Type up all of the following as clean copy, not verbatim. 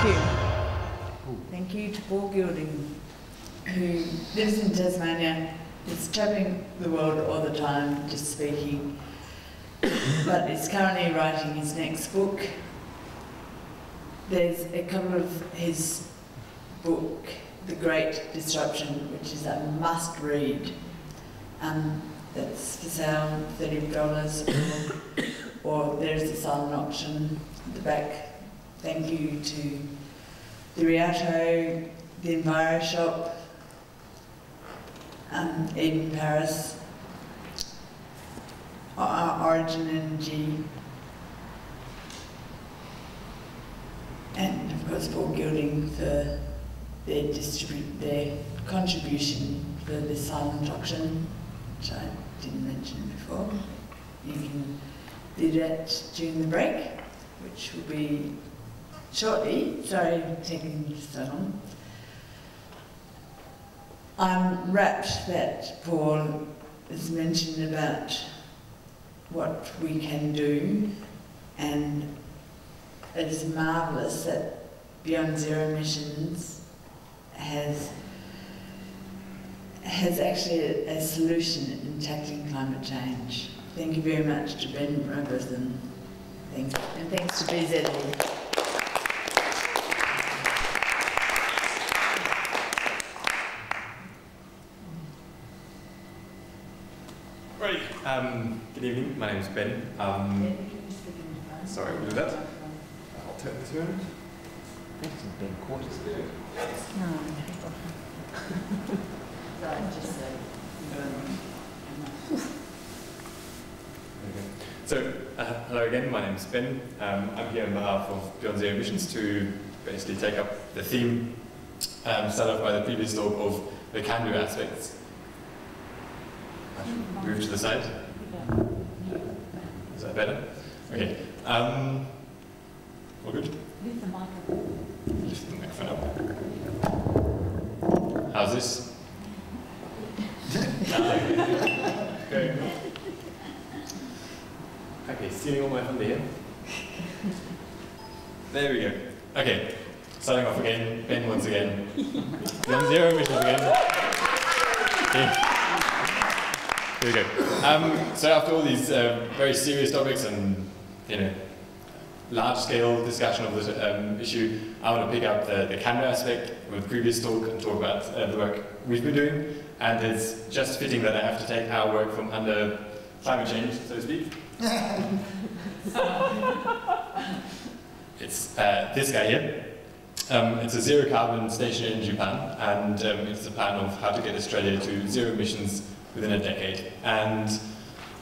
you. Thank you to Paul Gilding, who lives in Tasmania, is travelling the world all the time, just speaking, but is currently writing his next book. There's a couple of his book, The Great Disruption, which is a must-read. That's for sale, $30, or there's a silent auction at the back. Thank you to the Rialto, the Enviro Shop, Eden Paris, Origin Energy, and of course Paul Gilding for their contribution for this silent auction, which I didn't mention before. You can do that during the break, which will be shortly. Sorry for taking so long. I'm rapt that Paul has mentioned about what we can do, and it's marvellous that Beyond Zero Emissions has actually a solution in tackling climate change. Thank you very much to Ben Robertson. And thanks to BZE. Right, good evening, my name is Ben. Sorry, we'll do that. I'll turn this around. I think it's in Ben Quarters. No, sorry, just So, hello again, my name is Ben. I'm here on behalf of Beyond Zero Emissions to basically take up the theme started off by the previous talk of the can-do aspects. Move to the side. Is that better? Okay. All good? Lift the microphone. Lift the microphone up. How's this? Okay. Okay, stealing all my thunder here. There we go. Okay, starting off again, Ben once again. Beyond Zero Emissions again. Okay. There we go. So after all these very serious topics and, large-scale discussion of this issue, I want to pick up the camera aspect of the previous talk and talk about the work we've been doing. And it's just fitting that I have to take our work from under climate change, so to speak. It's this guy here. It's a zero-carbon stationary energy plan, and it's a plan of how to get Australia to zero emissions within a decade. And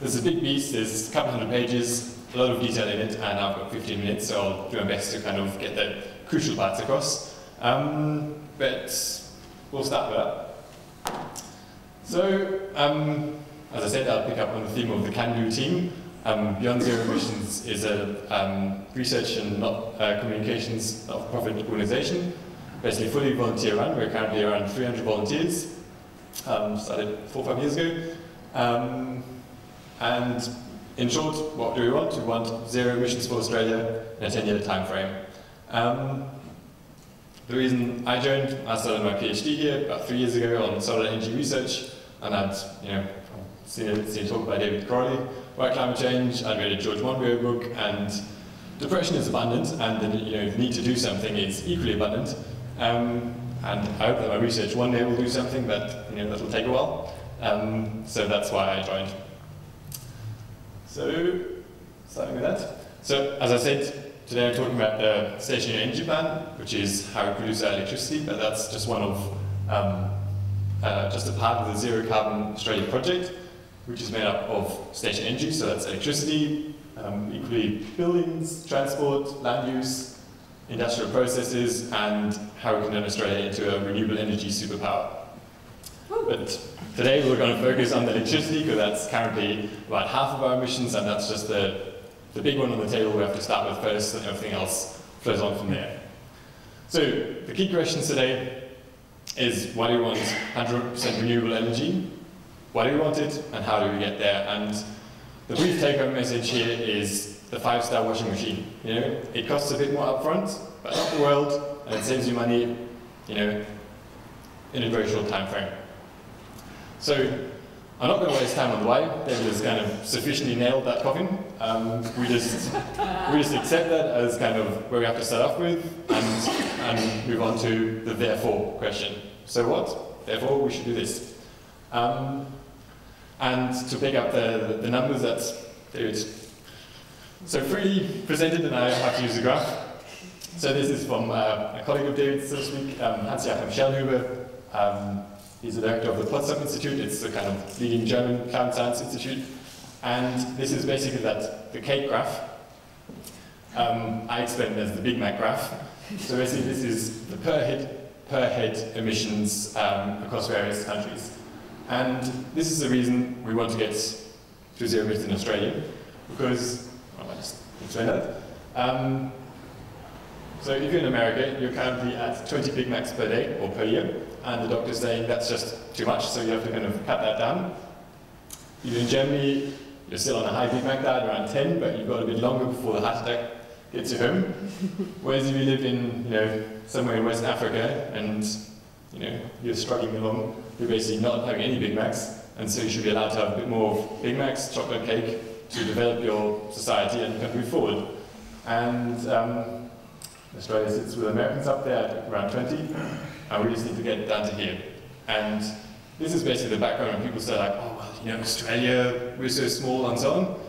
there's a big beast, there's a couple hundred pages, a lot of detail in it, and I've got 15 minutes, so I'll do my best to kind of get the crucial parts across. But we'll start with that. So, as I said, I'll pick up on the theme of the can-do team. Beyond Zero Emissions is a research and communications not-for-profit organisation, basically fully volunteer-run. We're currently around 300 volunteers. Started 4 or 5 years ago. And in short, what do we want? We want zero emissions for Australia in a 10-year time frame. The reason I joined, I started my PhD here about 3 years ago on solar energy research, and I'd seen a talk by David Karoly about climate change. I'd read a George Monbiot book, and depression is abundant, and the need to do something is equally abundant. And I hope that my research one day will do something, but that'll take a while. So that's why I joined. So, starting with that. So, as I said, today I'm talking about the stationary energy plan, which is how we produce our electricity, but that's just one of, just a part of the Zero Carbon Australia project, which is made up of stationary energy, so that's electricity, equally buildings, transport, land use, industrial processes, and how we can turn Australia into a renewable energy superpower. But today we're going to focus on the electricity, because that's currently about half of our emissions, and that's just the big one on the table we have to start with first, and everything else flows on from there. So the key questions today is, why do we want 100% renewable energy? Why do we want it, and how do we get there? And the brief take-home message here is the 5-star washing machine. It costs a bit more upfront, but not the world, and it saves you money, you know, in a very short time frame. So I'm not going to waste time on the why. David has kind of sufficiently nailed that coffin. We just accept that as kind of where we have to start off with, and move on to the therefore question. So what? Therefore, we should do this. And to pick up the numbers that David so freely presented, and I have to use the graph. So this is from a colleague of David's this week, Hans-Joachim Schellnhuber. He's the director of the Potsdam Institute. It's the kind of leading German climate science institute. And this is basically the cake graph. I explained it as the Big Mac graph. So basically this is the per head emissions across various countries. And this is the reason we want to get to zero emissions in Australia, because, well, I'll just explain that. So if you're in America, you're currently at 20 Big Macs per day or per year, and the doctor's saying that's just too much, so you have to kind of cut that down. If you're in Germany, you're still on a high Big Mac diet, around 10, but you've got a bit longer before the heart attack gets you home. Whereas if you live in, you know, somewhere in West Africa and, you know, you're struggling along, you're basically not having any Big Macs, and so you should be allowed to have a bit more of Big Macs, chocolate cake, to develop your society and kind of move forward. And Australia sits with Americans up there at around 20, and we just need to get down to here. And this is basically the background when people say like, oh, well, you know, Australia, we're so small and so on.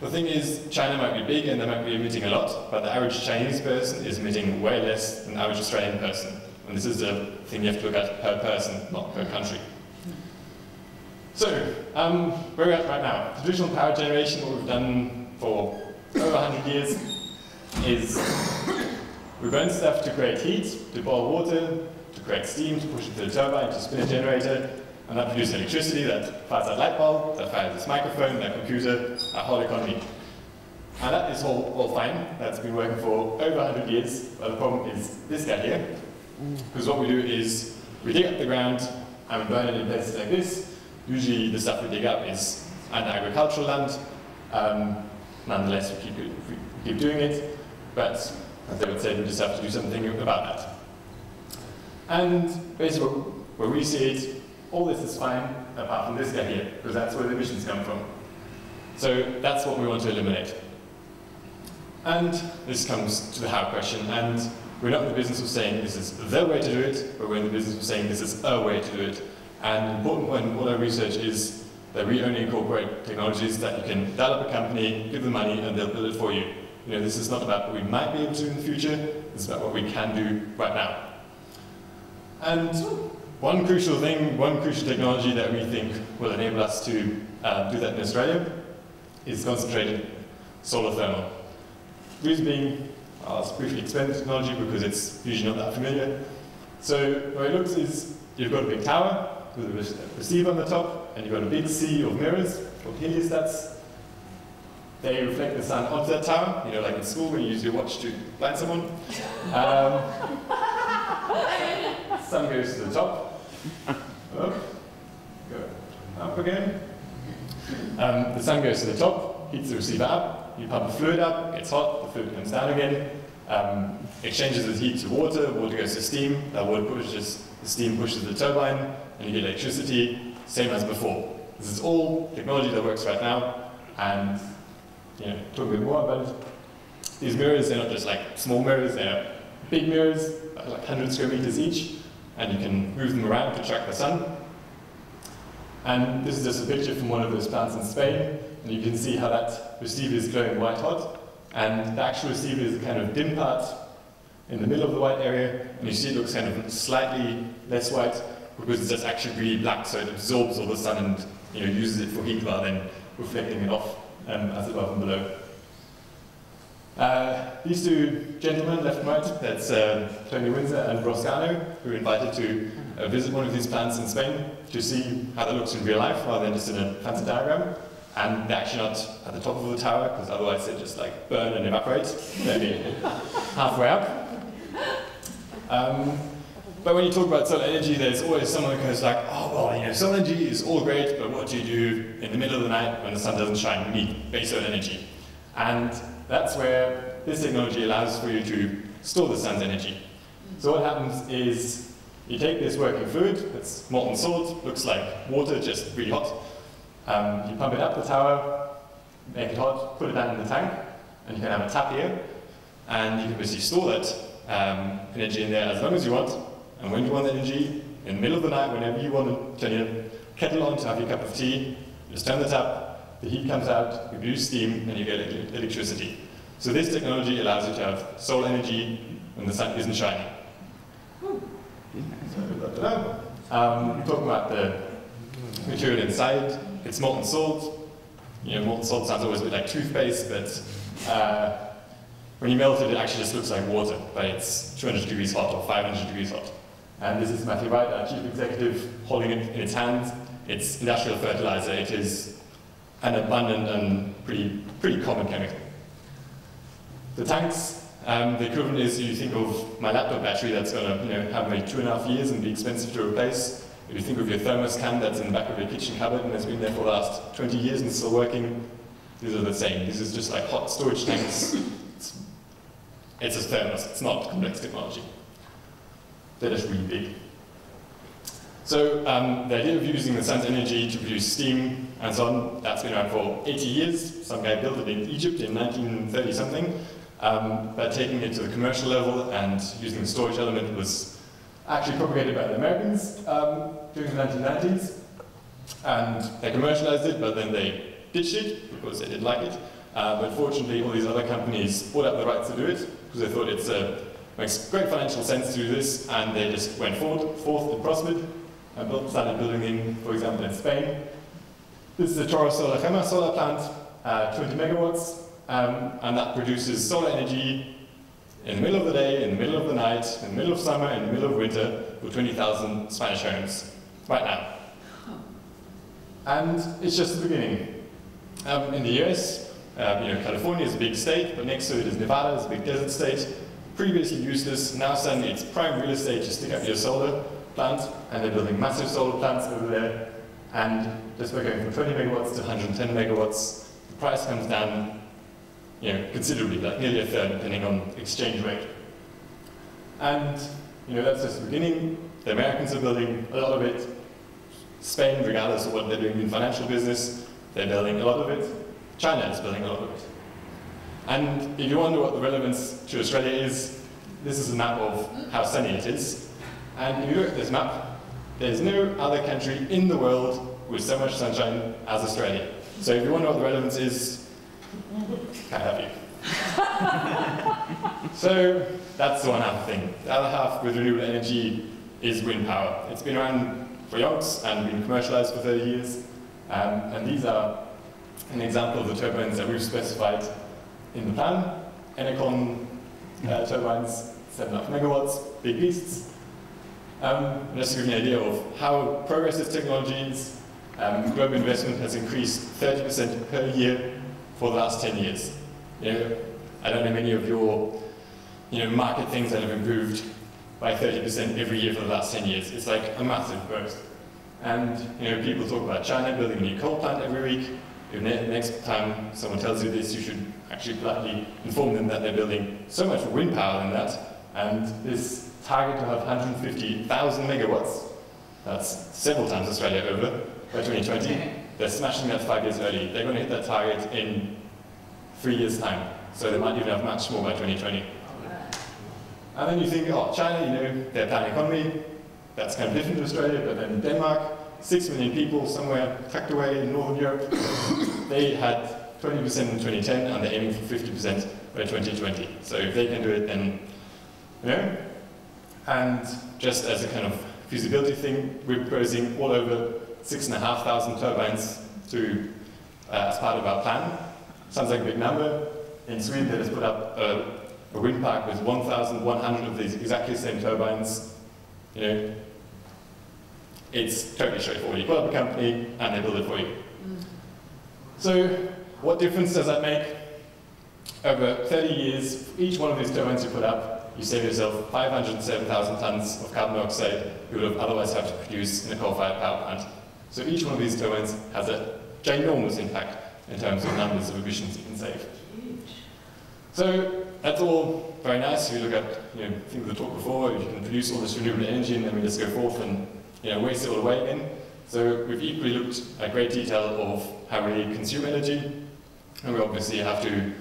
The thing is, China might be big and they might be emitting a lot, but the average Chinese person is emitting way less than the average Australian person. And this is the thing you have to look at per person, not per country. So, where we're at right now. Traditional power generation, what we've done for over 100 years, is we burn stuff to create heat, to boil water, to create steam, to push it to the turbine, to spin a generator, and that produces electricity, that fires that light bulb, that fires this microphone, that computer, our whole economy. And that is all fine. That's been working for over 100 years, but the problem is this guy here. Because what we do is we dig up the ground and we burn it in places like this. Usually the stuff we dig up is under agricultural land. Nonetheless, we keep doing it, but as they would say, we just have to do something about that. And basically, where we see it, all this is fine, apart from this guy here, because that's where the emissions come from. So that's what we want to eliminate. And this comes to the how question, and we're not in the business of saying this is the way to do it, but we're in the business of saying this is a way to do it. And an important point in all our research is that we only incorporate technologies that you can dial up a company, give them money, and they'll build it for you. You know, this is not about what we might be able to do in the future, it's about what we can do right now. And one crucial thing, one crucial technology that we think will enable us to do that in Australia is concentrated solar thermal. The reason being, I'll just briefly explain the technology because it's usually not that familiar. So the way it looks is you've got a big tower with a receiver on the top, and you've got a big sea of mirrors called heliostats. They reflect the sun onto that tower, you know, like in school when you use your watch to blind someone. Sun goes to the top. Up, go up again. The sun goes to the top, heats the receiver up, you pump the fluid up, it gets hot, the fluid comes down again, exchanges the heat to water, water goes to steam, that water pushes, the steam pushes the turbine, and you get electricity, same as before. This is all technology that works right now, and you know, talk a bit more about it. These mirrors, they're not just like small mirrors, they're big mirrors, like 100 square meters each, and you can move them around to track the sun. And this is just a picture from one of those plants in Spain, and you can see how that receiver is glowing white hot, and the actual receiver is a kind of dim part in the middle of the white area, and you see it looks kind of slightly less white because it's just actually really black, so it absorbs all the sun and, you know, uses it for heat rather than reflecting it off as above and below. These two gentlemen, left and right, that's Tony Windsor and Roscano, who were invited to visit one of these plants in Spain to see how that looks in real life rather than just in a fancy diagram. And they're actually not at the top of the tower, because otherwise they just like burn and evaporate. They'd be halfway up. But when you talk about solar energy, there's always someone who goes like, oh, well, you know, solar energy is all great, but what do you do in the middle of the night when the sun doesn't shine? We need base load energy. And that's where this technology allows for you to store the sun's energy. So what happens is you take this working fluid, it's molten salt, looks like water, just really hot. You pump it up the tower, make it hot, put it down in the tank, and you can have a tap here, and you can basically store that energy in there as long as you want. And when you want energy, in the middle of the night, whenever you want to turn your kettle on to have your cup of tea, just turn the tap, the heat comes out, you produce steam, and you get electricity. So this technology allows you to have solar energy when the sun isn't shining. Talking about the material inside, it's molten salt. You know, molten salt sounds always a bit like toothpaste, but when you melt it, it actually just looks like water, but it's 200 degrees hot or 500 degrees hot. And this is Matthew Wright, our chief executive, holding it in its hand. It's industrial fertilizer. It is an abundant and pretty common chemical. The tanks, the equivalent is, you think of my laptop battery that's going to have maybe 2.5 years and be expensive to replace. If you think of your thermos can that's in the back of your kitchen cupboard and has been there for the last 20 years and still working, these are the same. This is just like hot storage tanks. It's a thermos, it's not complex technology. They're just really big. So the idea of using the sun's energy to produce steam and so on, that's been around for 80 years. Some guy built it in Egypt in 1930 something. But taking it to the commercial level and using the storage element was actually propagated by the Americans during the 1990s. And they commercialized it, but then they ditched it because they didn't like it. But fortunately, all these other companies bought up the rights to do it because they thought it makes great financial sense to do this, and they just went forth and prospered and started building in, for example, in Spain. This is the Torres Solar Gema solar plant, 20 megawatts, and that produces solar energy in the middle of the day, in the middle of the night, in the middle of summer, in the middle of winter, for 20,000 Spanish homes right now. And it's just the beginning. In the US, California is a big state, but next to it is Nevada, it's a big desert state. Previously useless, now suddenly it's prime real estate to stick up your solar plant, and they're building massive solar plants over there. And just by going from 20 megawatts to 110 megawatts, the price comes down considerably, like nearly a third, depending on exchange rate. And that's just the beginning. The Americans are building a lot of it. Spain, regardless of what they're doing in financial business, they're building a lot of it. China is building a lot of it. And if you wonder what the relevance to Australia is, this is a map of how sunny it is. And if you look at this map, there's no other country in the world with so much sunshine as Australia. So if you wonder what the relevance is, can't help you. So that's the one half thing. The other half with renewable energy is wind power. It's been around for yonks and been commercialized for 30 years. And these are an example of the turbines that we've specified in the plan. Enercon turbines, 7.5 megawatts, big beasts. Just to give you an idea of how progressive technology is, global investment has increased 30% per year for the last 10 years. I don't know many of your market things that have improved by 30% every year for the last 10 years. It's like a massive burst. And people talk about China building a new coal plant every week. If next time someone tells you this, you should actually politely inform them that they're building so much wind power than that. And this target to have 150,000 megawatts, that's several times Australia over, by 2020. They're smashing that 5 years early. They're going to hit that target in 3 years' time. So they might even have much more by 2020. And then you think, oh, China, their planned economy, that's kind of different to Australia, but then Denmark, 6 million people somewhere tucked away in Northern Europe, they had 20% in 2010, and they're aiming for 50% by 2020. So if they can do it, then, And just as a kind of feasibility thing, we're proposing all over 6,500 turbines as part of our plan. Sounds like a big number. In Sweden, they just put up a wind park with 1,100 of these exactly the same turbines. It's totally straightforward. You put up a company, and they build it for you. So, what difference does that make? Over 30 years, for each one of these turbines you put up, you save yourself 507,000 tons of carbon dioxide you would have otherwise have to produce in a coal-fired power plant. So each one of these turbines has a ginormous impact in terms of numbers of emissions you can save. So that's all very nice. If you look at, things we talked before, if you can produce all this renewable energy and then we just go forth and, waste it all away again. So we've equally looked at great detail of how we consume energy, and we obviously have to,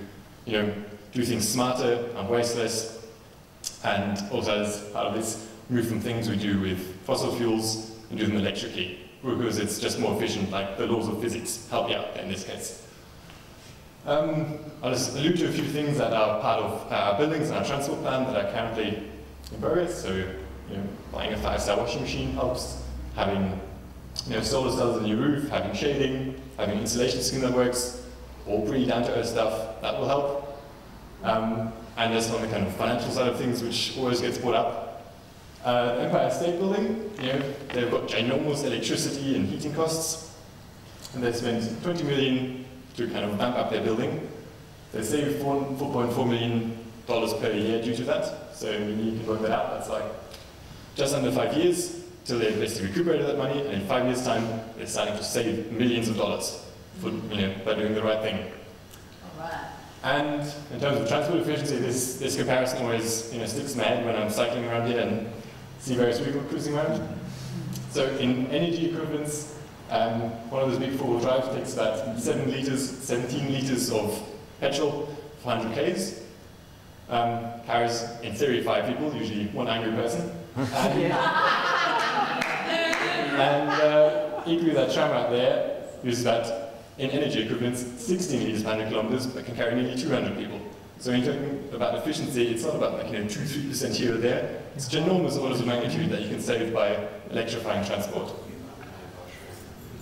do things smarter and waste less, and also as part of this, move from things we do with fossil fuels and do them electrically, because it's just more efficient, like the laws of physics help you out in this case. I'll just allude to a few things that are part of our buildings and our transport plan that are currently in progress. So, buying a 5-star washing machine helps, having solar cells on your roof, having shading, having an insulation scheme that works, all pretty down-to-earth stuff, that will help. And just on the kind of financial side of things, which always gets brought up, the Empire State Building, they've got ginormous electricity and heating costs, and they spend $20 million to kind of vamp up their building. They save $4.4 million per year due to that, so you can work that out. That's like just under 5 years till they basically recuperated that money, and in 5 years' time, they're starting to save millions of dollars for, by doing the right thing. All right. And in terms of transport efficiency, this comparison always sticks in my head when I'm cycling around here and see various people cruising around. So in energy equivalents, one of those big four-wheel drives takes about 17 liters of petrol for 100 k's. Carries, in theory, 5 people, usually one angry person. And equally, that tram out there uses about, in energy equivalents, 16 liters per 100 kilometers, but can carry nearly 200 people. So when you're talking about efficiency, it's not about 2-3% here or there. It's ginormous orders of magnitude that you can save by electrifying transport.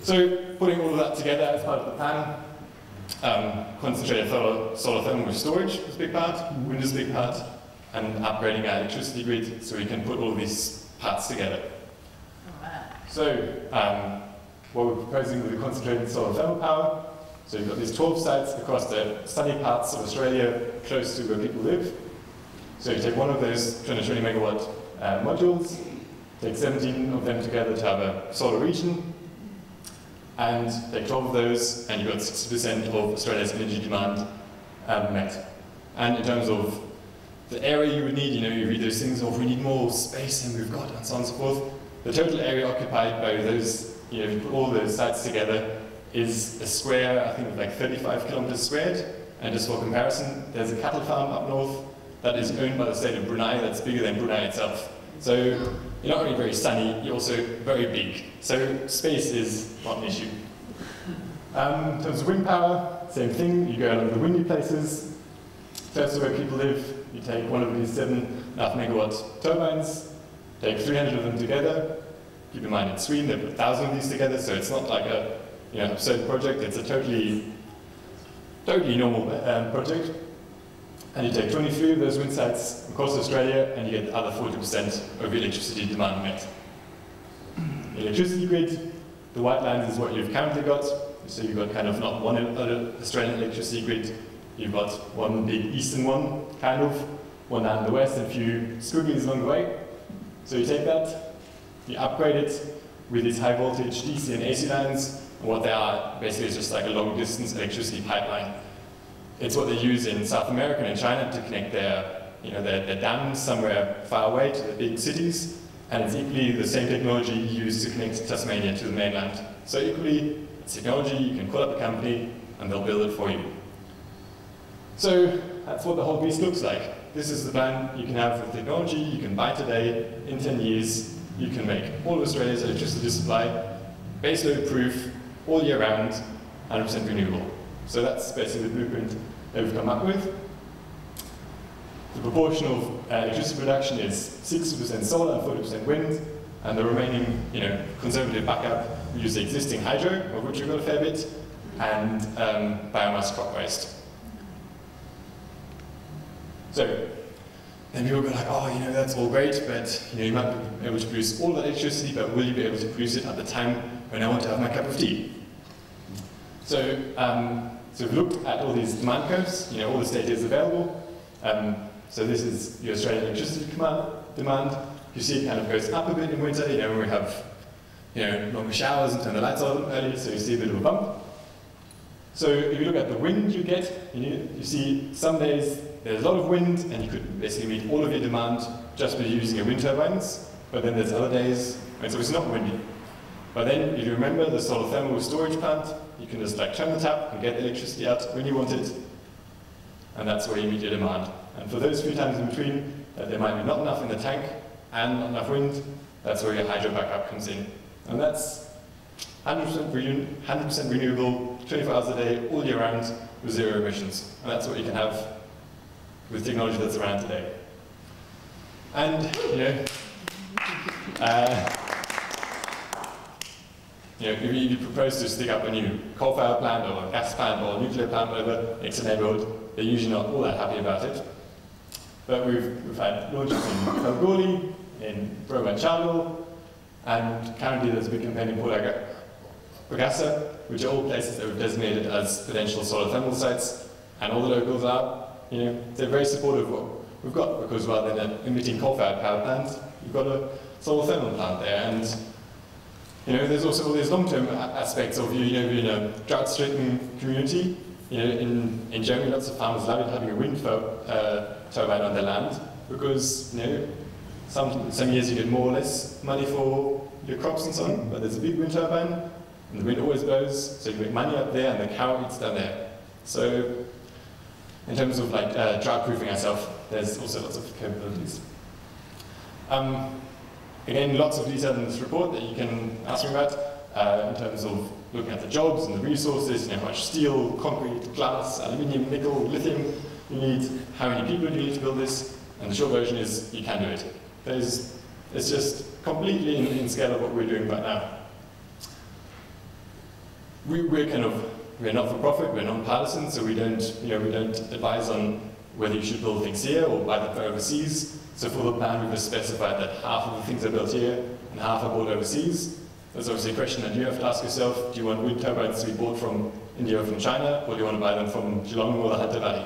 So putting all of that together as part of the plan, concentrated solar thermal with storage is a big part, wind is a big part, and upgrading our electricity grid so we can put all of these parts together. So what we're proposing with the concentrated solar thermal power, so you've got these 12 sites across the sunny parts of Australia close to where people live. So you take one of those 220 megawatt modules, take 17 of them together to have a solar region, and take 12 of those, and you've got 60% of Australia's energy demand met. And in terms of the area you would need, you read those things of we need more space than we've got, and so on and so forth. The total area occupied by those, if you put all those sites together, is a square, I think, like 35 kilometers squared. And just for comparison, there's a cattle farm up north that is owned by the state of Brunei that's bigger than Brunei itself. So you're not only very sunny, you're also very big. So space is not an issue. In terms of wind power, same thing. You go along the windy places, close to where people live. You take one of these 7.5 megawatt turbines, take 300 of them together. Keep in mind in Sweden, they put 1,000 of these together, so it's not like a absurd project. It's a totally normal project. And you take 23 of those wind sites across Australia, and you get the other 40% of your electricity demand met. Electricity grid, the white lines is what you've currently got. So you've got kind of not one Australian electricity grid. You've got one big eastern one, kind of, one down in the west, and a few squigglies along the way. So you take that, you upgrade it with these high voltage DC and AC lines, and what they are basically is just like a long distance electricity pipeline. It's what they use in South America and in China to connect their dams somewhere far away to the big cities, and it's equally the same technology used to connect Tasmania to the mainland. So equally, it's technology, you can call up a company, and they'll build it for you. So that's what the whole beast looks like. This is the plan you can have with technology. You can buy today. In 10 years, you can make all of Australia's electricity supply baseload proof, all year round, 100% renewable. So that's basically the blueprint that we've come up with. The proportion of electricity production is 60% solar and 40% wind, and the remaining, conservative backup, we use the existing hydro, of which we've got a fair bit, and biomass crop waste. So then people go like, oh, that's all great, but you might be able to produce all that electricity, but will you be able to produce it at the time when I want to have my cup of tea? So, we've looked at all these demand curves, all this data is available. So this is your Australian electricity demand. You see it kind of goes up a bit in winter, when we have longer showers and turn the lights on early, so you see a bit of a bump. So if you look at the wind you get, you see some days there's a lot of wind, and you could basically meet all of your demand just by using your wind turbines. But then there's other days when it's obviously not windy. But then, if you remember the solar thermal storage plant, you can just like turn the tap and get the electricity out when you want it, and that's where you meet your demand. And for those few times in between, that there might be not enough in the tank and not enough wind, that's where your hydro backup comes in. And that's 100% renewable, 24 hours a day, all year round, with zero emissions. And that's what you can have with technology that's around today. And, if you propose to stick up a new coal-fired plant or a gas plant or a nuclear plant, whatever, next to a neighborhood, they're usually not all that happy about it. But we've had launches in Kalgoorlie, in Roma and Charlotte, and currently there's a big campaign in Port Augusta, which are all places that we've designated as potential solar thermal sites, and all the locals are, they're very supportive of what we've got, because rather than an emitting coal-fired power plant, you've got a solar thermal plant there, and there's also all these long-term aspects of you're in a drought-stricken community. In Germany, lots of farmers love having a wind turbine on their land, because some years you get more or less money for your crops and so on, but there's a big wind turbine, and the wind always blows, so you make money up there, and the cow eats down there. So, in terms of like drought-proofing ourselves, there's also lots of capabilities. Again, lots of detail in this report that you can ask me about in terms of looking at the jobs and the resources, how much steel, concrete, glass, aluminium, nickel, lithium you need, how many people do you need to build this, and the short version is you can do it. It's just completely in scale of what we're doing right now. We're not for profit, we're non-partisan, so we don't advise on whether you should build things here or buy them from overseas. So for the plan, we've just specified that half of the things are built here and half are bought overseas. There's obviously a question that you have to ask yourself: do you want wind turbines to be bought from India or from China, or do you want to buy them from Geelong or the Hunter Valley?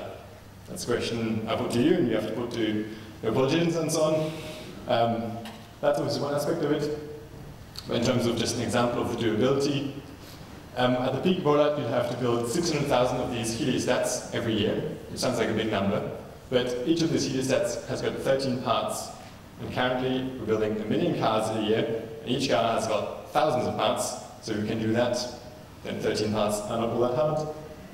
That's a question I put to you, and you have to put to your politicians and so on. That's obviously one aspect of it. But in terms of just an example of the doability, at the peak rollout, you'd have to build 600,000 of these heliostats every year, which sounds like a big number. But each of these heliostats has got 13 parts. And currently, we're building 1 million cars a year, and each car has got thousands of parts, so we can do that. Then 13 parts are not all that hard.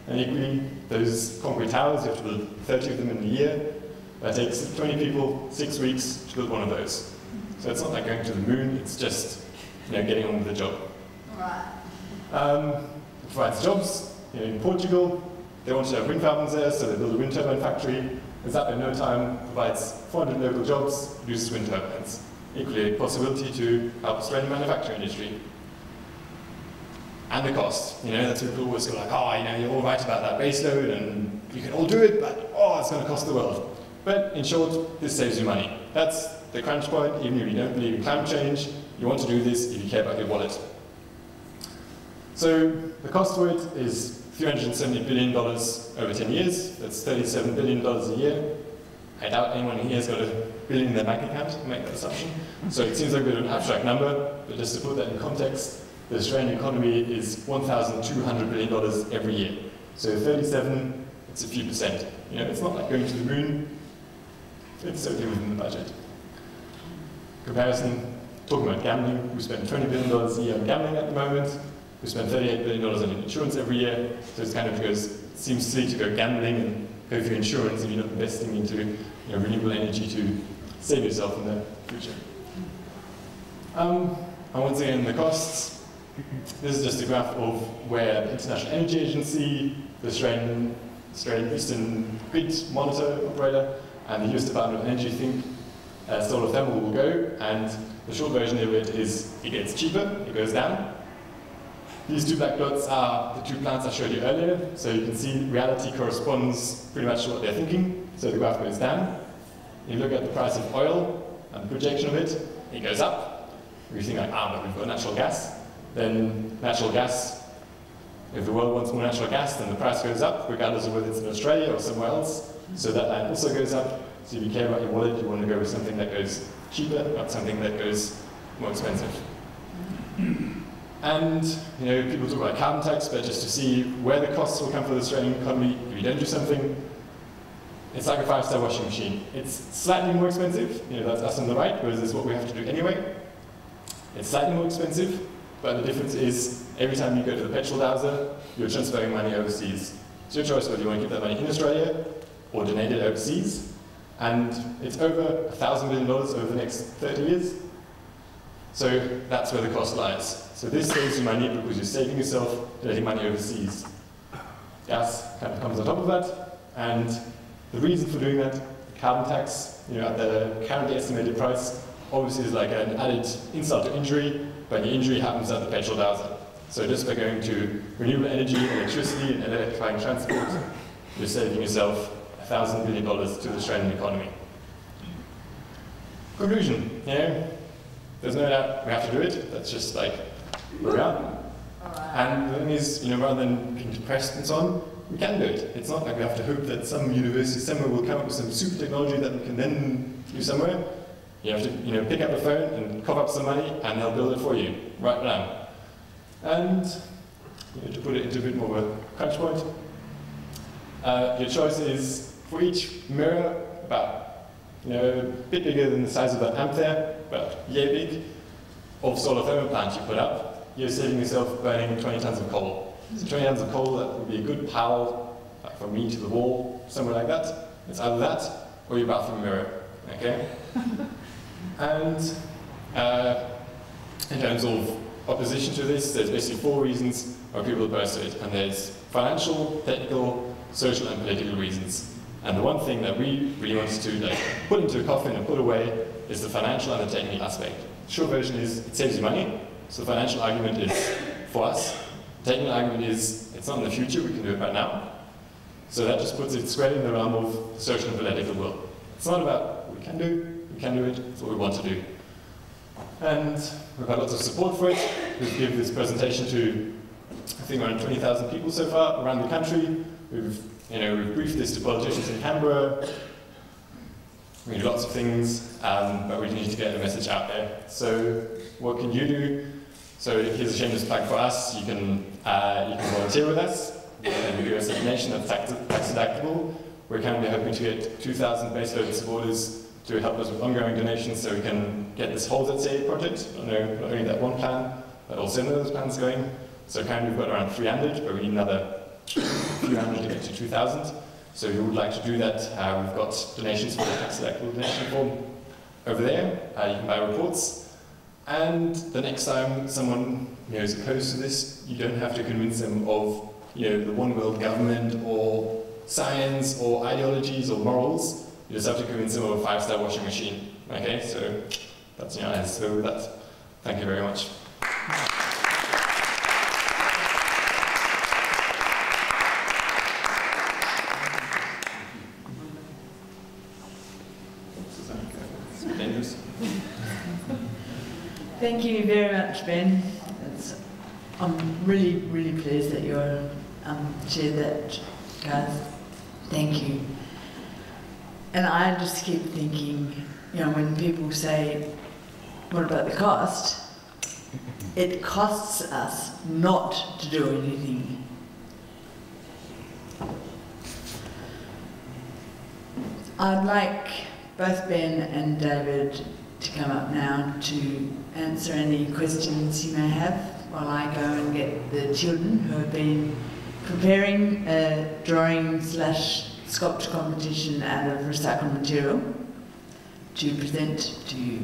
And equally, those concrete towers, you have to build 30 of them in a year. That takes 20 people 6 weeks to build one of those. So it's not like going to the moon, it's just getting on with the job. Right. It provides jobs. In Portugal, they want to have wind farms there, so they build a wind turbine factory. It's up in no time, provides 400 local jobs, produces wind turbines. Equally, a possibility to help Australian manufacturing industry. And the cost. That's where people always go like, you're all right about that base load, and you can all do it, but it's going to cost the world. But in short, this saves you money. That's the crunch point. Even if you don't believe in climate change, you want to do this if you care about your wallet. So the cost for it is $370 billion over 10 years. That's $37 billion a year. I doubt anyone here has got $1 billion in their bank account to make that assumption. So it seems like a bit of an abstract number, but just to put that in context, the Australian economy is $1,200 billion every year. So 37, it's a few percent. It's not like going to the moon. It's certainly within the budget. Comparison, talking about gambling, we spend $20 billion a year on gambling at the moment. We spend $38 billion on insurance every year. So it's kind of it seems silly to go gambling and go for insurance if you're not investing into renewable energy to save yourself in the future. And once again, the costs. This is just a graph of where the International Energy Agency, the Australian Eastern Grid Monitor Operator, and the US Department of Energy think solar thermal will go. And the short version of it is it gets cheaper, it goes down. These two black dots are the two plants I showed you earlier, so you can see reality corresponds pretty much to what they're thinking, so the graph goes down. You look at the price of oil and the projection of it, it goes up. You think like, but we've got natural gas. Then natural gas, if the world wants more natural gas, then the price goes up, regardless of whether it's in Australia or somewhere else. So that line also goes up. So if you care about your wallet, you want to go with something that goes cheaper, not something that goes more expensive. And people talk about carbon tax, but just to see where the costs will come for the Australian economy if you don't do something. it's like a 5-star washing machine. It's slightly more expensive, that's us on the right, whereas it's what we have to do anyway. It's slightly more expensive, but the difference is every time you go to the petrol dowser, you're transferring money overseas. It's your choice whether you want to keep that money in Australia or donate it overseas. And it's over $1,000 billion over the next 30 years. So that's where the cost lies. So this saves you money because you're saving yourself donating money overseas. Gas kind of comes on top of that. And the reason for doing that, the carbon tax, at the currently estimated price, obviously is like an added insult to injury, but the injury happens at the petrol dowser. So just by going to renewable energy, electricity, and electrifying transport, you're saving yourself $1,000 billion to the Australian economy. Conclusion, there's no doubt we have to do it. That's just like where we are. And the thing is, rather than being depressed and so on, we can do it. It's not like we have to hope that some university somewhere will come up with some super technology that we can then do somewhere. You have to, pick up the phone and cough up some money, and they'll build it for you right now. And to put it into a bit more of a crunch point, your choice is for each mirror about a bit bigger than the size of that amp there, but yay big, of solar thermal plant you put up, you're saving yourself burning 20 tons of coal. So 20 tons of coal, that would be a good pile from me to the wall, somewhere like that. It's either that or your bathroom mirror, okay? And in terms of opposition to this, there's basically 4 reasons why people oppose to it. And there's financial, technical, social and political reasons. And the one thing that we really wanted to put into a coffin and put away is the financial and the technical aspect. The short version is it saves you money. So the financial argument is for us. The technical argument is it's not in the future, we can do it right now. So that just puts it squarely in the realm of the social and political will. It's not about what we can do it, it's what we want to do. And we've had lots of support for it. We've given this presentation to, I think, around 20,000 people so far around the country. We've briefed this to politicians in Canberra. We do lots of things, but we need to get the message out there. So what can you do? So here's a shameless plug for us. You can volunteer with us. And we do a donation that's tax deductible. We're currently hoping to get 2,000 baseload supporters to help us with ongoing donations so we can get this whole ZCA project. Not only that one plan, but also those plans going. So currently we've got around 300, but we need another few hundred to get to 2,000. So if you would like to do that, we've got donations for the tax deductible donation form over there. You can buy reports. And the next time someone is opposed to this, you don't have to convince them of the one world government or science or ideologies or morals. You just have to convince them of a 5-star washing machine. Okay, so that's your answer. So with that, thank you very much. Thank you very much, Ben. I'm really, really pleased that you're shared that, guys. Thank you. And I just keep thinking, when people say, what about the cost? It costs us not to do anything. I'd like both Ben and David to come up now to answer any questions you may have while I go and get the children who have been preparing a drawing/sculpture competition out of recycled material to present to you.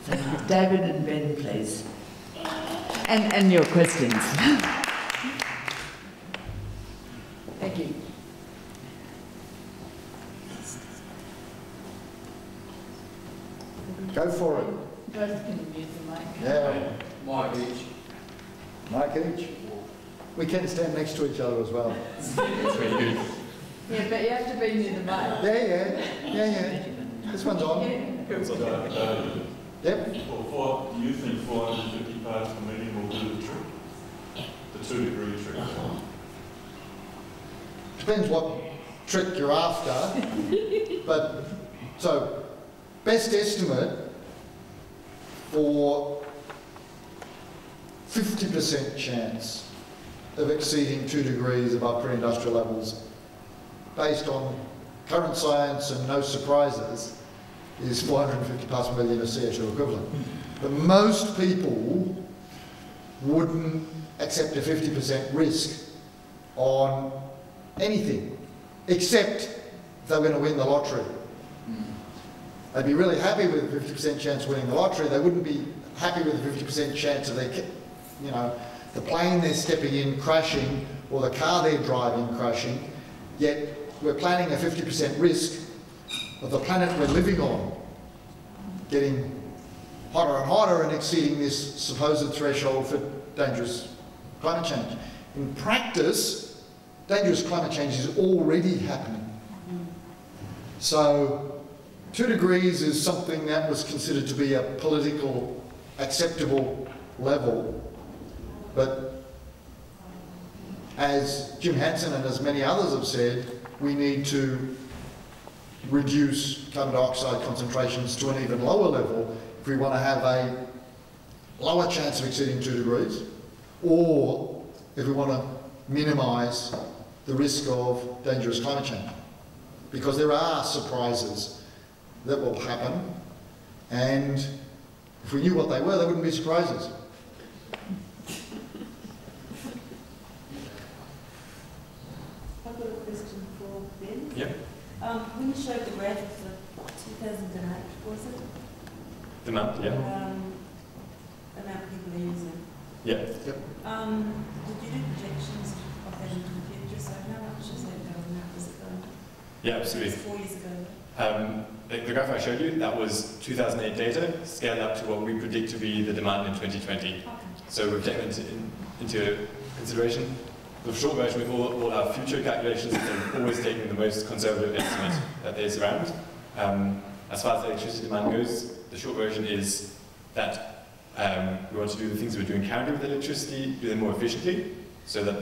So David and Ben, please. And your questions. Thank you. Go for it. Both can use the mic. Yeah. Mike each. Mike each. We can stand next to each other as well. That's really good. Yeah, but you have to be near the mic. Yeah. This one's on. Yep. Do you think 450 parts per million will do the trick? The 2-degree trick? Depends what trick you're after. But, so, best estimate for 50% chance of exceeding 2 degrees above pre-industrial levels based on current science and no surprises, is 450 parts per million of CO2 equivalent. But most people wouldn't accept a 50% risk on anything, except they were going to win the lottery. They'd be really happy with a 50% chance of winning the lottery. They wouldn't be happy with a 50% chance of the plane they're stepping in crashing or the car they're driving crashing. Yet we're planning a 50% risk of the planet we're living on getting hotter and hotter and exceeding this supposed threshold for dangerous climate change. In practice, dangerous climate change is already happening. So 2 degrees is something that was considered to be a political acceptable level, but as Jim Hansen and as many others have said, we need to reduce carbon dioxide concentrations to an even lower level if we want to have a lower chance of exceeding 2 degrees, or if we want to minimise the risk of dangerous climate change. Because there are surprises that will happen, and if we knew what they were, they wouldn't be surprises. I've got a question for Ben. Yep. When you showed the graph for 2008, was it? The amount, yeah. Amount people are using. Yeah. Did you do projections of that into the future? So how much is that going? How is it going? Yeah, absolutely. 4 years ago. The graph I showed you, that was 2008 data, scaled up to what we predict to be the demand in 2020. Okay. So we've taken into consideration the short version with all our future calculations, and always taking the most conservative estimate that there is around. As far as electricity demand goes, the short version is that we want to do the things we're doing currently with electricity, do them more efficiently, so that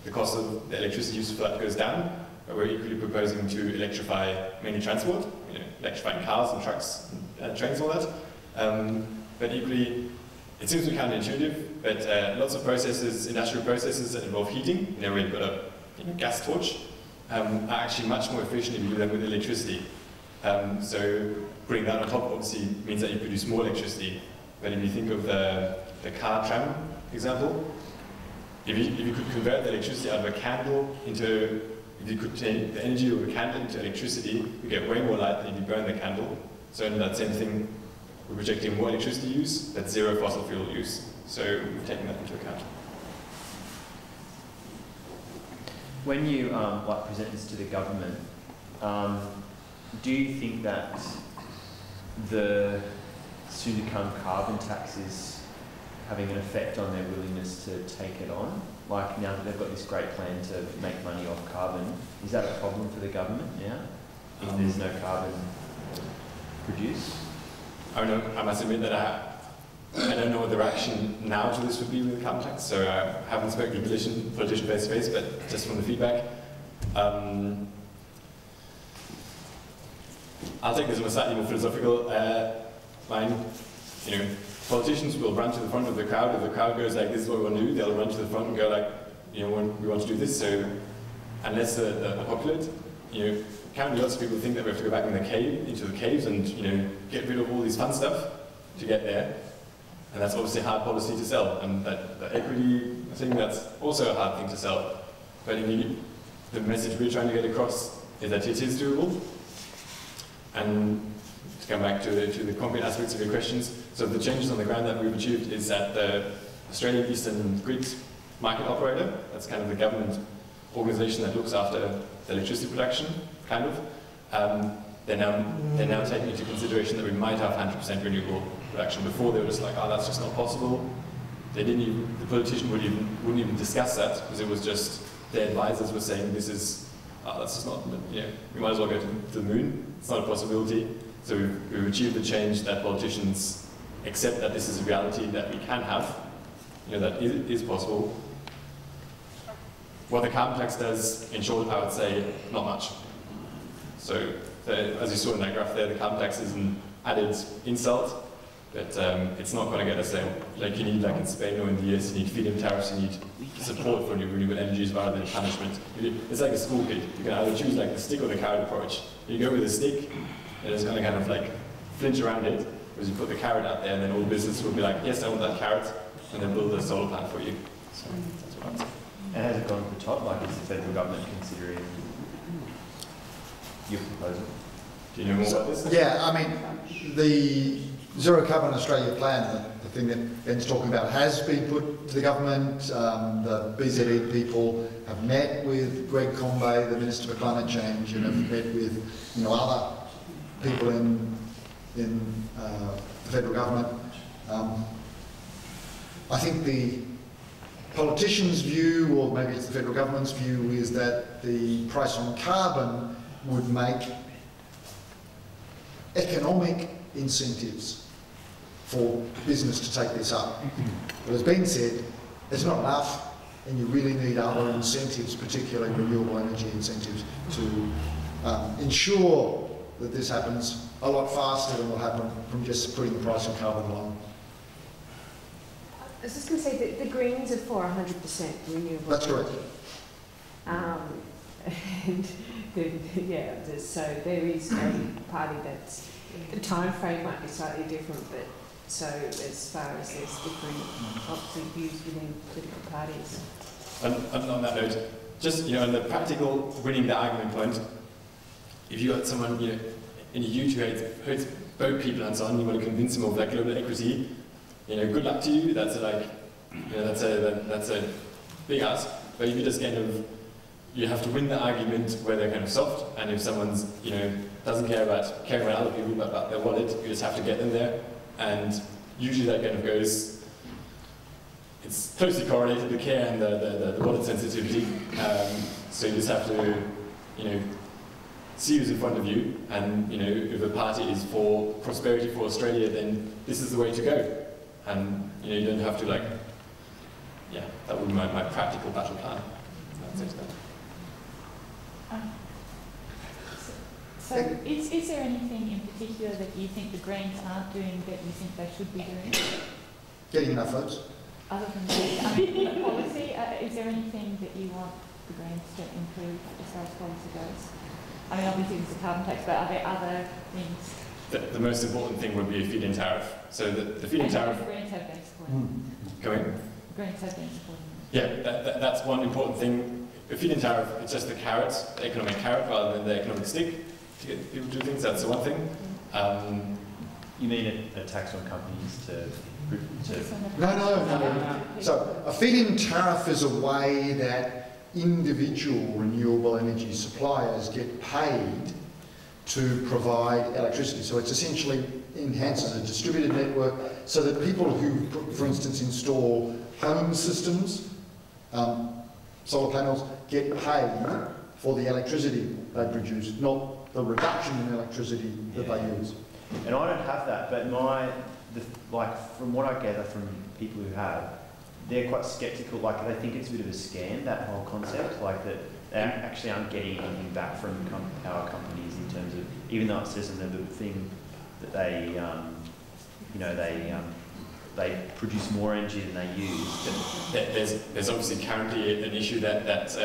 the cost of the electricity use for that goes down. But we're equally proposing to electrify mainly transport, electrifying cars and trucks and trains and all that. But equally, it seems to be counterintuitive, but lots of processes, industrial processes that involve heating, where you've got a gas torch, are actually much more efficient if you do them with electricity. So putting that on top obviously means that you produce more electricity. But if you think of the car tram example, if you could convert the electricity out of a candle into, if you could take the energy of a candle into electricity, you get way more light than if you burn the candle. So in that same thing, we're projecting more electricity use, that's zero fossil fuel use. So we've taken that into account. When you present this to the government, do you think that the soon-to-come carbon tax is having an effect on their willingness to take it on? Like now that they've got this great plan to make money off carbon, is that a problem for the government now, if there's no carbon produced? I must admit that I don't know what the reaction now to this would be with the carbon tax, so I haven't spoken to a politician face to face, but just from the feedback. I'll take this on a slightly more philosophical line. Politicians will run to the front of the crowd. If the crowd goes like, this is what we want to do, they'll run to the front and go like, we want to do this. So unless the populate, currently lots of people think that we have to go back into the caves and get rid of all this fun stuff to get there. And that's obviously a hard policy to sell. And that equity thing, that's also a hard thing to sell. But the message we're trying to get across is that it is doable. And to come back to the concrete aspects of your questions, so the changes on the ground that we've achieved is that the Australian Eastern Grid Market Operator, that's kind of the government organisation that looks after the electricity production, kind of, they're now taking into consideration that we might have 100% renewable production. Before they were just like, oh, that's just not possible. The politician wouldn't even discuss that, because it was just their advisors were saying that's just not, we might as well go to the moon. It's not a possibility. So we've achieved the change that politicians accept that this is a reality that we can have, that is possible. What the carbon tax does, in short, I would say, not much. So as you saw in that graph there, the carbon tax is an added insult. But it's not going to get us there. Like you need, like in Spain or in the US, you need feed-in tariffs, you need support for renewable energies rather than punishment. It's like a school kid. You can either choose like the stick or the carrot approach. You go with the stick, and it's going to kind of like flinch around it, whereas you put the carrot out there, and then all business will be like, yes, I want that carrot, and then build a solar plant for you. So that's what I'm saying. And has it gone to the top? Like, is the federal government considering your proposal? Do you know more about this? Yeah, I mean, the Zero Carbon Australia plan, the thing that Ben's talking about, has been put to the government. The BZE people have met with Greg Combay, the Minister for Climate Change, and have met with other people in the federal government. I think the politicians' view, or maybe it's the federal government's view, is that the price on carbon would make economic incentives for business to take this up. But as Ben said, it's not enough, and you really need other incentives, particularly renewable energy incentives, to ensure that this happens a lot faster than will happen from just putting the price on carbon alone. I was just going to say that the Greens are for 100% renewable. That's correct. And so there is a party that's, the time frame might be slightly different, but so as far as there's different obviously views within political parties. And on that note, just on the practical winning the argument point, if you got someone in a huge who hates boat people and so on, you want to convince them of like global equity, good luck to you. That's that's a big ask. But if you just you have to win the argument where they're kind of soft, and if someone's doesn't care about other people but about their wallet, you just have to get them there. And usually that kind of goes. It's closely correlated, the care and the wallet sensitivity. So you just have to see who's in front of you, and if a party is for prosperity for Australia, then this is the way to go. And you don't have to that would be my practical battle plan. That's it. So is there anything in particular that you think the Greens aren't doing that you think they should be doing? Getting enough votes. Other than the policy, is there anything that you want the Greens to improve as far as policy goes? I mean, obviously there's a carbon tax, but are there other things? The most important thing would be a feed-in tariff. So the feed-in tariff. The Greens have been supporting. Going? Greens have been supporting. Yeah, that's one important thing. A feed-in tariff, it's just the carrot, the economic carrot, rather than the economic stick to get people to do things. That's the one thing. You mean a tax on companies to No. So a feed-in tariff is a way that individual renewable energy suppliers get paid to provide electricity. So it's essentially enhances a distributed network so that people who, for instance, install home systems, solar panels, get paid for the electricity they produce, not the reduction in electricity that they use. And I don't have that, but from what I gather from people who have, they're quite sceptical. Like they think it's a bit of a scam, that whole concept. Like that they actually aren't getting anything back from power companies in terms of, even though it says in the thing that they, they produce more energy than they use. There's obviously currently an issue that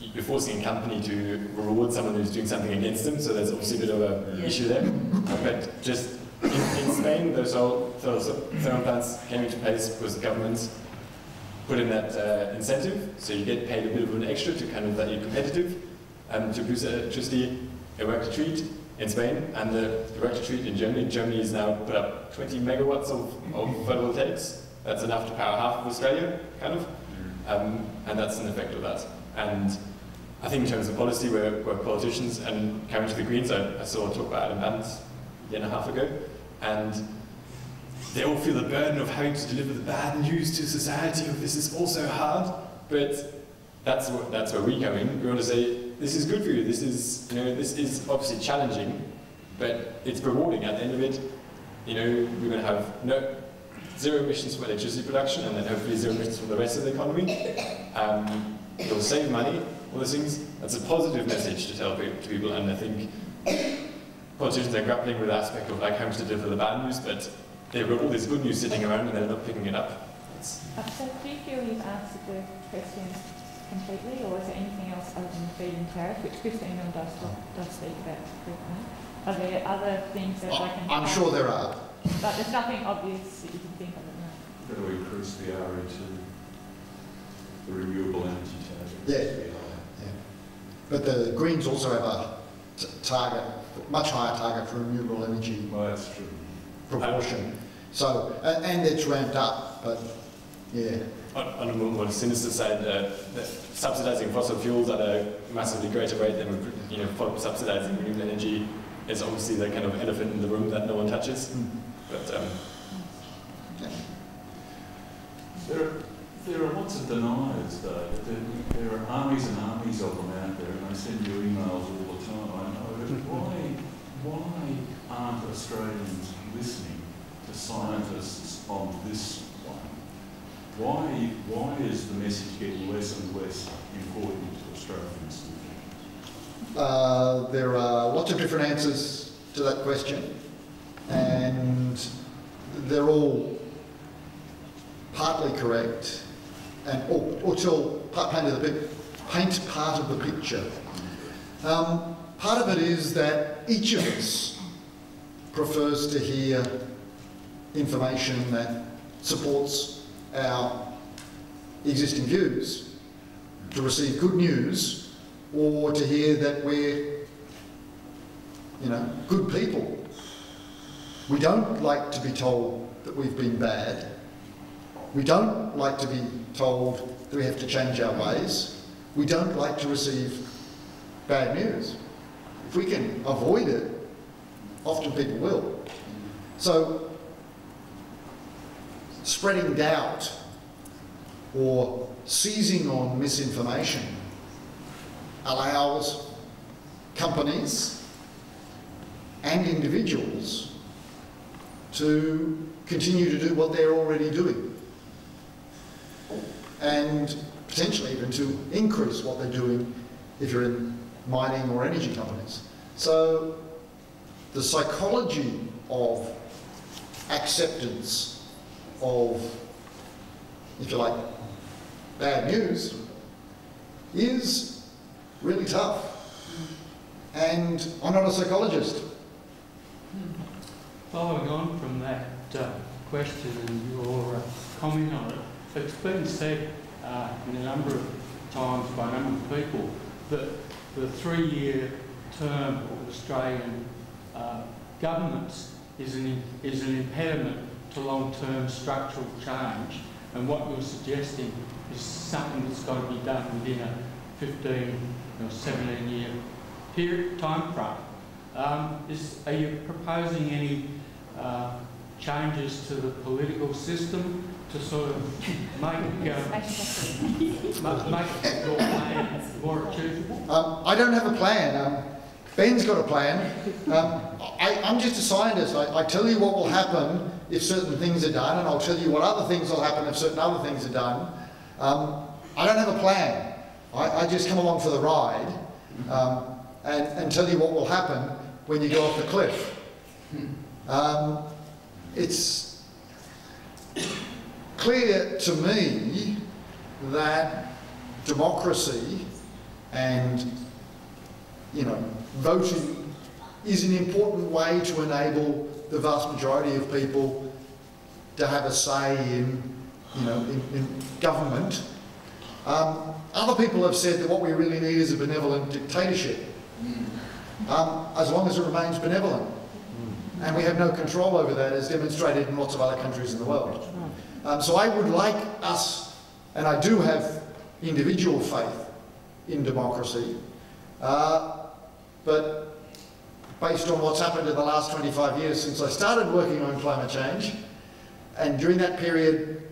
you're forcing a company to reward someone who's doing something against them. So there's obviously a bit of an issue there. But just in Spain, those thermal plants came into place because the government put in that incentive, so you get paid a bit of an extra to kind of that you're competitive to produce electricity. It worked a treat in Spain, and it worked a treat in Germany. Germany has now put up 20 megawatts of photovoltaics. That's enough to power half of Australia, kind of, and that's an effect of that. And I think in terms of policy, we're politicians, and coming to the Greens, I saw a talk about Adam Bands a year and a half ago, and they all feel the burden of having to deliver the bad news to society of this is also hard, but that's where we come in. We want to say, this is good for you, this is obviously challenging, but it's rewarding. At the end of it, we're going to have zero emissions for electricity production, and then hopefully zero emissions for the rest of the economy. You'll save money, all those things. That's a positive message to tell to people, and I think politicians are grappling with the aspect of having to deliver the bad news, but they've got all this good news sitting around and they're not picking it up. So do you feel you've answered the question completely, or is there anything else other than the feed-in tariff, which Christina does speak about frequently? Are there other things that they can... I'm sure there are. But there's nothing obvious that you can think of at the moment. Got to increase the RE2, the renewable energy target. Yeah. But the Greens also have a target, much higher target for renewable energy Well, that's true. proportion. So, and it's ramped up, but yeah. On a more sinister side, that subsidising fossil fuels at a massively greater rate than subsidising renewable energy is obviously the kind of elephant in the room that no one touches. But There are lots of deniers, though. There are armies and armies of them out there, and they send you emails all the time. I know, but why aren't Australians listening to scientists on this one? Why is the message getting less and less important to Australians? There are lots of different answers to that question, and they're all partly correct, and or till paint part of the picture. Part of it is that each of us prefers to hear information that supports our existing views, to receive good news, or to hear that we're, good people. We don't like to be told that we've been bad. We don't like to be told that we have to change our ways. We don't like to receive bad news. If we can avoid it, often people will. So, spreading doubt or seizing on misinformation allows companies and individuals to continue to do what they're already doing, and potentially even to increase what they're doing if you're in mining or energy companies. So the psychology of acceptance of, if you like, bad news is really tough. And I'm not a psychologist. Following on from that question and your comment on it, it's been said in a number of times by a number of people that the 3-year term of Australian governments is an impediment to long-term structural change, and what you're suggesting is something that's got to be done within a 15 or 17-year time frame. Are you proposing any changes to the political system to sort of make your plan more achievable? I don't have a plan. Ben's got a plan. I'm just a scientist. I tell you what will happen if certain things are done, and I'll tell you what other things will happen if certain other things are done. I don't have a plan. I just come along for the ride and tell you what will happen when you go off the cliff. It's clear to me that democracy and, voting is an important way to enable the vast majority of people to have a say in government. Other people have said that what we really need is a benevolent dictatorship, as long as it remains benevolent. And we have no control over that, as demonstrated in lots of other countries in the world. So I would like us, and I do have individual faith in democracy, but based on what's happened in the last 25 years since I started working on climate change, and during that period,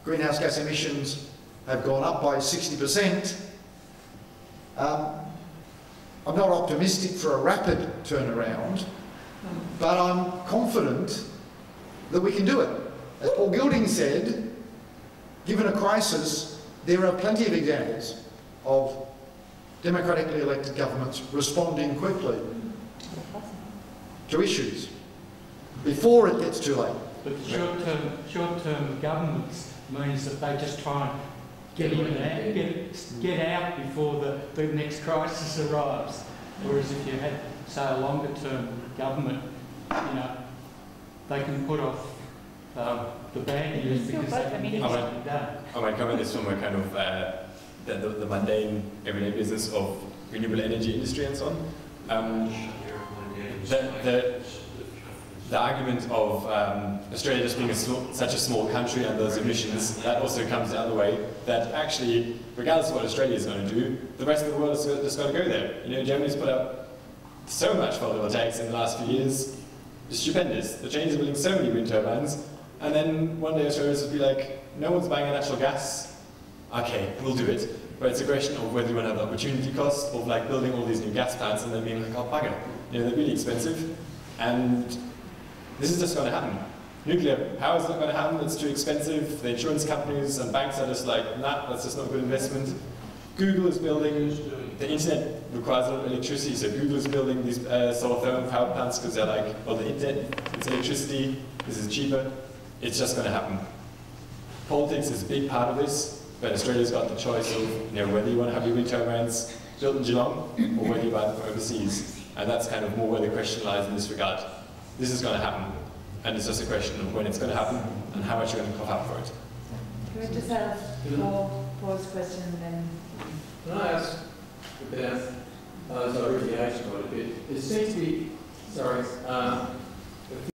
greenhouse gas emissions have gone up by 60%, I'm not optimistic for a rapid turnaround, but I'm confident that we can do it. As Paul Gilding said, given a crisis, there are plenty of examples of democratically elected governments responding quickly to issues before it gets too late. but the short-term governments means that they just try and get out before the next crisis arrives. Whereas if you had, say, a longer-term government, you know, they can put off the bad news because they can get something done. I might comment this from a kind of the mundane everyday business of renewable energy industry and so on. The argument of Australia just being such a small country and those emissions, that also comes the other way, that actually, regardless of what Australia is going to do, the rest of the world is just going to go there. You know, Germany's put up so much photovoltaics in the last few years, it's stupendous. The Chinese are building so many wind turbines, and then one day Australians will be like, no one's buying a natural gas. Okay, we'll do it. But it's a question of whether you want to have the opportunity cost of like building all these new gas plants and then being like, oh bugger, you know, they're really expensive. And this is just going to happen. Nuclear power is not going to happen, it's too expensive. The insurance companies and banks are just like, nah, that's just not a good investment. Google is building, the internet requires a lot of electricity, so Google is building these solar thermal power plants because they're like, well, the internet, it's electricity, this is cheaper. It's just going to happen. Politics is a big part of this, but Australia's got the choice of, you know, whether you want to have your wind turbines built in Geelong or whether you buy them from overseas. And that's kind of more where the question lies in this regard. This is going to happen, and it's just a question of when it's going to happen and how much you're going to cough up for it. Can we just have Paul's question and then... Can I ask about, as I read the age quite a bit, there seems to be